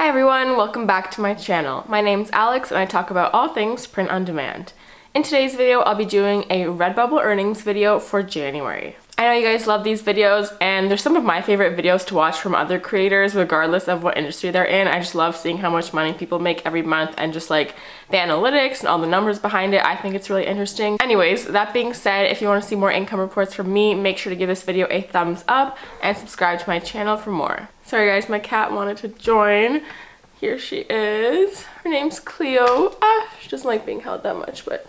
everyone, welcome back to my channel. My name's Alex and I talk about all things print on demand. In today's video, I'll be doing a Redbubble earnings video for January. I know you guys love these videos and they're some of my favorite videos to watch from other creators regardless of what industry they're in. I just love seeing how much money people make every month and just like the analytics and all the numbers behind it. I think it's really interesting. Anyways, that being said, if you want to see more income reports from me, make sure to give this video a thumbs up and subscribe to my channel for more. Sorry guys, my cat wanted to join. Here she is. Her name's Cleo. She doesn't like being held that much, but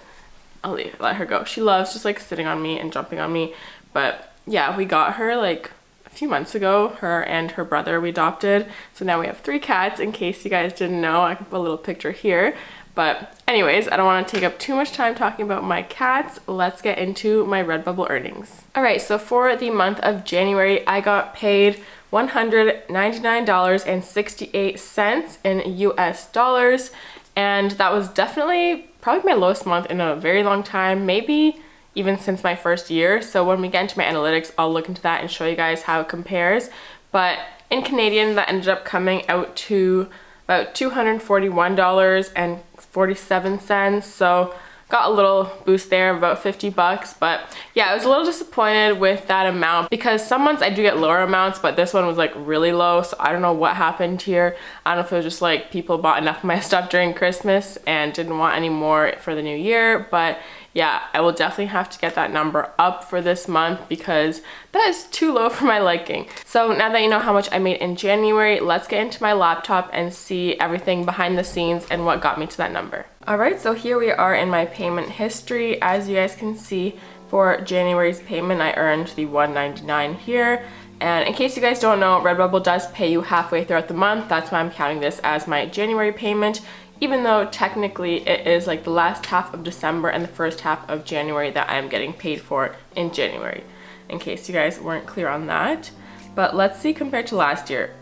I'll let her go. She loves just like sitting on me and jumping on me. But yeah, we got her like a few months ago, her and her brother we adopted. So now we have 3 cats, in case you guys didn't know. I can put a little picture here. But anyways, I don't want to take up too much time talking about my cats. Let's get into my Redbubble earnings. Alright, so for the month of January, I got paid $199.68 in US dollars. And that was definitely probably my lowest month in a very long time, maybe even since my first year. So when we get into my analytics, I'll look into that and show you guys how it compares. But in Canadian, that ended up coming out to about $241.47. So got a little boost there of about 50 bucks. But yeah, I was a little disappointed with that amount because some months I do get lower amounts, but this one was like really low. So I don't know what happened here. I don't know if it was just like people bought enough of my stuff during Christmas and didn't want any more for the new year. But yeah, I will definitely have to get that number up for this month because that is too low for my liking. So now that you know how much I made in January, let's get into my laptop and see everything behind the scenes and what got me to that number. Alright, so here we are in my payment history. As you guys can see, for January's payment, I earned the $199 here. And in case you guys don't know, Redbubble does pay you halfway throughout the month. That's why I'm counting this as my January payment, even though technically it is like the last half of December and the first half of January that I'm getting paid for in January, in case you guys weren't clear on that. But let's see compared to last year.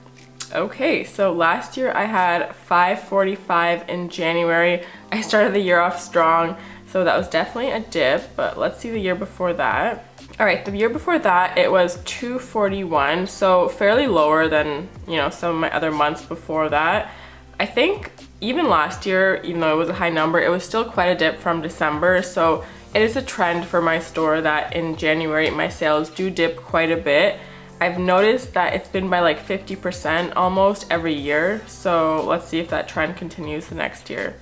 Okay, so last year I had $545 in January. I started the year off strong, so that was definitely a dip, but let's see the year before that. Alright, the year before that it was $241, so fairly lower than, you know, some of my other months before that. I think even last year, even though it was a high number, it was still quite a dip from December. So it is a trend for my store that in January my sales do dip quite a bit. I've noticed that it's been by like 50% almost every year. So let's see if that trend continues the next year.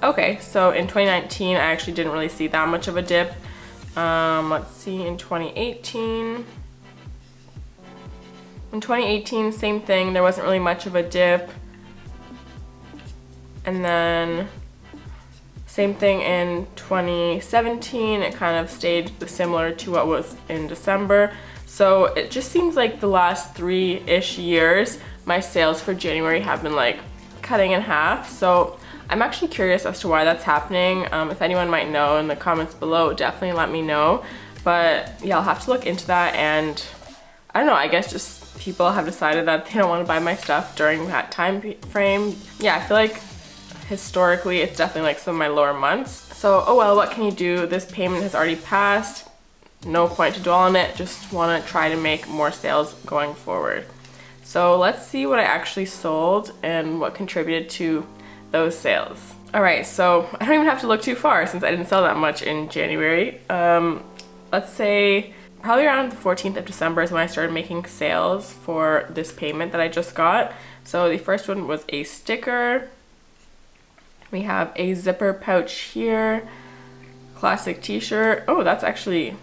Okay, so in 2019 I actually didn't really see that much of a dip. Let's see, in 2018. In 2018, same thing, there wasn't really much of a dip. And then same thing in 2017, it kind of stayed similar to what was in December. So it just seems like the last 3-ish years, my sales for January have been like cutting in half. So I'm actually curious as to why that's happening. If anyone might know in the comments below, definitely let me know. But yeah, I'll have to look into that, and I don't know, I guess just people have decided that they don't want to buy my stuff during that time frame. Yeah, I feel like historically it's definitely like some of my lower months. So oh well, what can you do? This payment has already passed. No point to dwell on it. Just want to try to make more sales going forward. So let's see what I actually sold and what contributed to those sales. Alright, so I don't even have to look too far since I didn't sell that much in January. Let's say probably around the 14th of December is when I started making sales for this payment that I just got. So the first one was a sticker. We have a zipper pouch here, classic t-shirt. Oh, that's actually,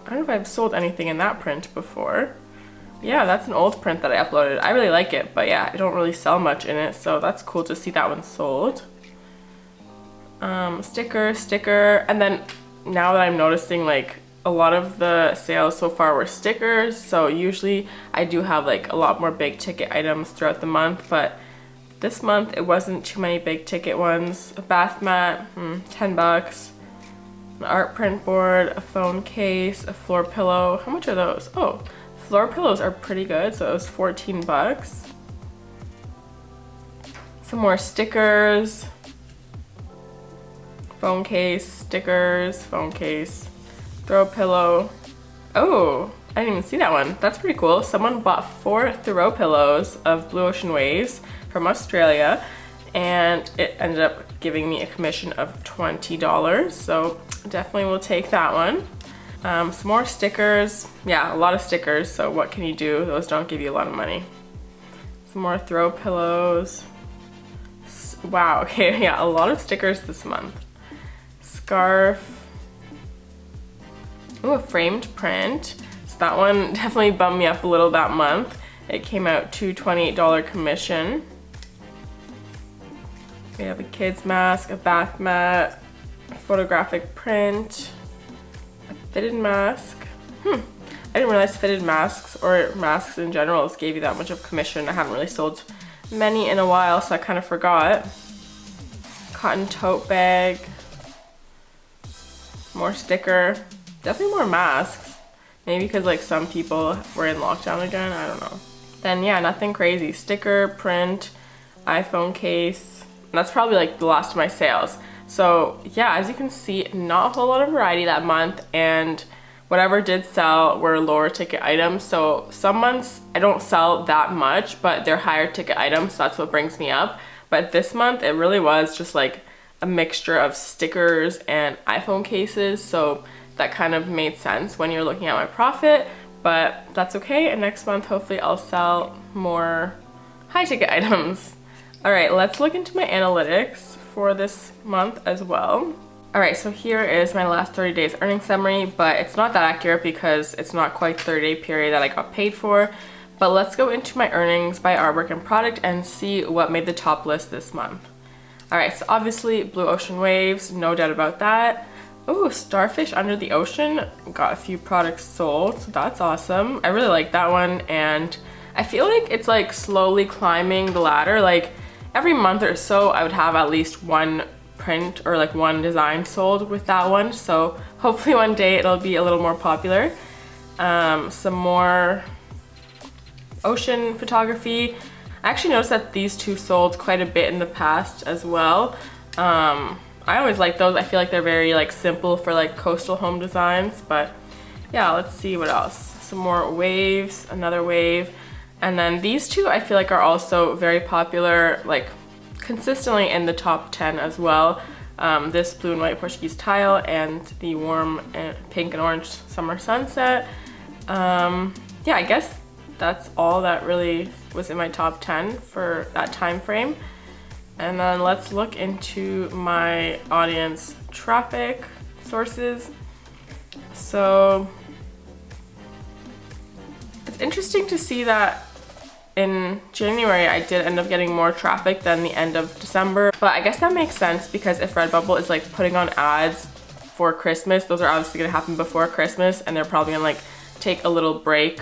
I don't know if I've sold anything in that print before. Yeah, that's an old print that I uploaded. I really like it, but yeah, I don't really sell much in it, so that's cool to see that one sold. Sticker, and then now that I'm noticing like a lot of the sales so far were stickers, so usually I do have like a lot more big ticket items throughout the month, but this month it wasn't too many big ticket ones. A bath mat, 10 bucks. An art print board, a phone case, a floor pillow. How much are those? Oh, floor pillows are pretty good, so it was 14 bucks. Some more stickers. Phone case, stickers, phone case, throw pillow. Oh, I didn't even see that one. That's pretty cool. Someone bought 4 throw pillows of Blue Ocean Waves from Australia, and it ended up giving me a commission of $20, so definitely will take that one. Some more stickers. Yeah, a lot of stickers, so what can you do? Those don't give you a lot of money. Some more throw pillows. Wow, okay, yeah, a lot of stickers this month. Scarf. Ooh, a framed print. So that one definitely bumped me up a little that month. It came out to $28 commission. We have a kid's mask, a bath mat, a photographic print, a fitted mask. I didn't realize fitted masks or masks in general gave you that much of commission. I haven't really sold many in a while, so I kind of forgot. Cotton tote bag. More sticker. Definitely more masks. Maybe because like some people were in lockdown again, I don't know. Then yeah, nothing crazy. Sticker, print, iPhone case. That's probably like the last of my sales. So yeah, as you can see, not a whole lot of variety that month, and whatever did sell were lower ticket items. So some months I don't sell that much, but they're higher ticket items, so that's what brings me up. But this month it really was just like a mixture of stickers and iPhone cases, so that kind of made sense when you're looking at my profit, but that's okay. And next month hopefully I'll sell more high ticket items. All right, let's look into my analytics for this month as well. All right, so here is my last 30 days earnings summary, but it's not that accurate because it's not quite the 30-day period that I got paid for. But let's go into my earnings by artwork and product and see what made the top list this month. All right, so obviously Blue Ocean Waves, no doubt about that. Oh, Starfish Under the Ocean, got a few products sold, so that's awesome. I really like that one, and I feel like it's like slowly climbing the ladder. Like every month or so I would have at least one print or like one design sold with that one, so hopefully one day it'll be a little more popular. Some more ocean photography. I actually noticed that these two sold quite a bit in the past as well. I always like those. I feel like they're very like simple for like coastal home designs, but yeah, let's see what else. Some more waves, another wave. And then these two I feel like are also very popular, like consistently in the top 10 as well. This blue and white Portuguese tile and the warm pink and orange summer sunset. Yeah, I guess that's all that really was in my top 10 for that time frame. And then let's look into my audience traffic sources. So it's interesting to see that in January I did end up getting more traffic than the end of December, but I guess that makes sense because if Redbubble is like putting on ads for Christmas, those are obviously gonna happen before Christmas, and they're probably gonna like take a little break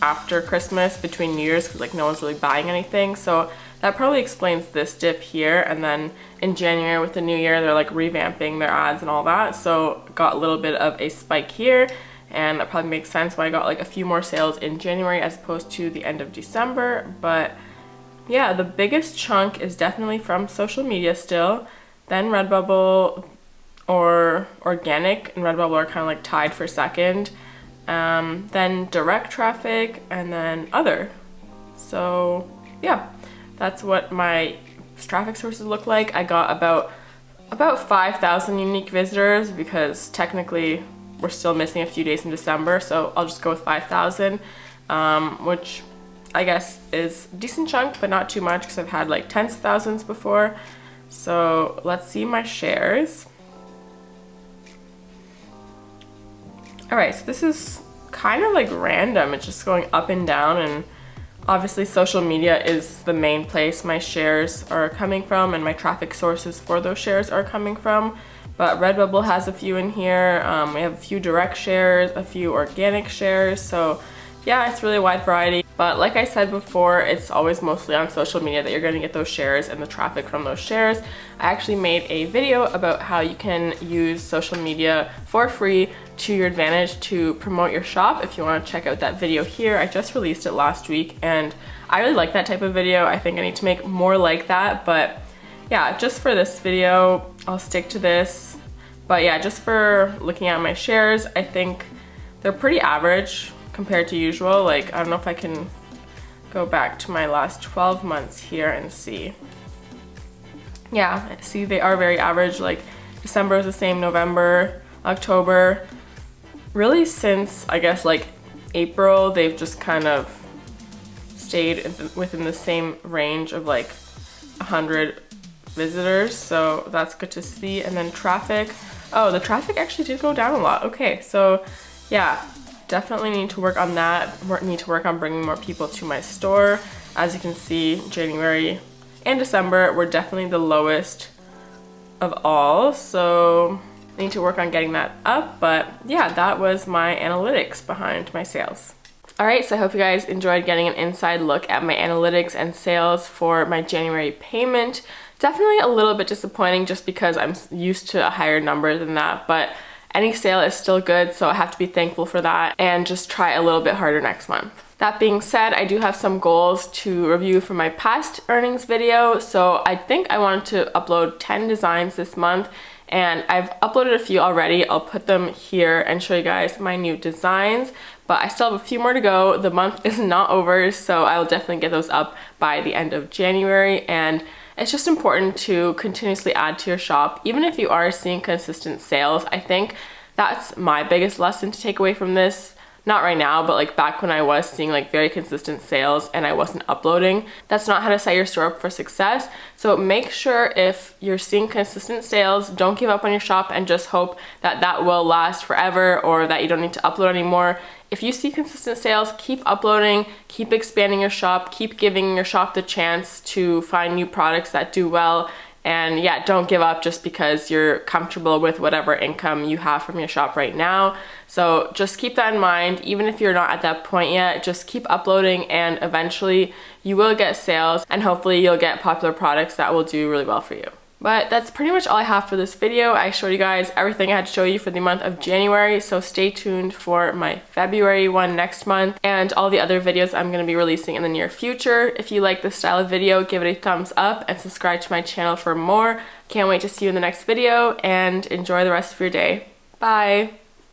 after Christmas between New Year's because like no one's really buying anything. So that probably explains this dip here, and then in January with the new year they're like revamping their ads and all that, so got a little bit of a spike here, and that probably makes sense why I got like a few more sales in January as opposed to the end of December. But yeah, the biggest chunk is definitely from social media still, then Redbubble or organic and Redbubble are kind of like tied for second, then direct traffic, and then other. So yeah, that's what my traffic sources look like. I got about 5,000 unique visitors because technically we're still missing a few days in December, so I'll just go with 5,000, which I guess is a decent chunk, but not too much because I've had like tens of thousands before. So let's see my shares. All right, so this is kind of like random. It's just going up and down, and obviously social media is the main place my shares are coming from and my traffic sources for those shares are coming from. But Redbubble has a few in here. We have a few direct shares, a few organic shares. So yeah, it's really a wide variety. But like I said before, it's always mostly on social media that you're going to get those shares and the traffic from those shares. I actually made a video about how you can use social media for free to your advantage to promote your shop. If you want to check out that video here, I just released it last week and I really like that type of video. I think I need to make more like that, but yeah, just for this video, I'll stick to this. But yeah, just for looking at my shares, I think they're pretty average compared to usual. Like, I don't know if I can go back to my last 12 months here and see. Yeah, see, they are very average. Like December is the same, November, October. Really since, I guess, like April, they've just kind of stayed within the same range of like 100 visitors, so that's good to see. And then traffic, oh, the traffic actually did go down a lot. Okay, so yeah, definitely need to work on that. Need to work on bringing more people to my store. As you can see, January and December were definitely the lowest of all, so I need to work on getting that up. But yeah, that was my analytics behind my sales. Alright, so I hope you guys enjoyed getting an inside look at my analytics and sales for my January payment. Definitely a little bit disappointing just because I'm used to a higher number than that, but any sale is still good, so I have to be thankful for that and just try a little bit harder next month. That being said, I do have some goals to review for my past earnings video, so I think I wanted to upload 10 designs this month, and I've uploaded a few already. I'll put them here and show you guys my new designs, but I still have a few more to go. The month is not over, so I will definitely get those up by the end of January. And it's just important to continuously add to your shop, even if you are seeing consistent sales. I think that's my biggest lesson to take away from this. Not right now, but like back when I was seeing like very consistent sales and I wasn't uploading. That's not how to set your store up for success. So make sure if you're seeing consistent sales, don't give up on your shop and just hope that that will last forever or that you don't need to upload anymore. If you see consistent sales, keep uploading, keep expanding your shop, keep giving your shop the chance to find new products that do well. And yeah, don't give up just because you're comfortable with whatever income you have from your shop right now. So just keep that in mind. Even if you're not at that point yet, just keep uploading and eventually you will get sales and hopefully you'll get popular products that will do really well for you. But that's pretty much all I have for this video. I showed you guys everything I had to show you for the month of January, so stay tuned for my February one next month and all the other videos I'm going to be releasing in the near future. If you like this style of video, give it a thumbs up and subscribe to my channel for more. Can't wait to see you in the next video and enjoy the rest of your day. Bye!